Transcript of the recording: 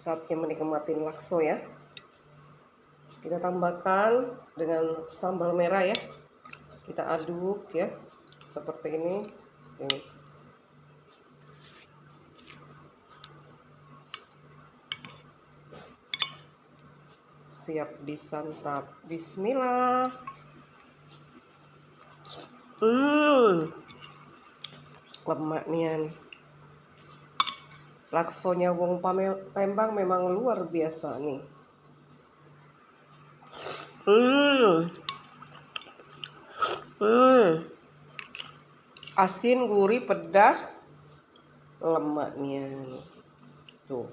Saatnya menikmati lakso ya. Kita tambahkan dengan sambal merah ya. Kita aduk ya, seperti ini. Siap disantap. Bismillah. Lemak nian. Laksonya wong Palembang memang luar biasa nih. Asin, gurih, pedas, lemaknya tuh.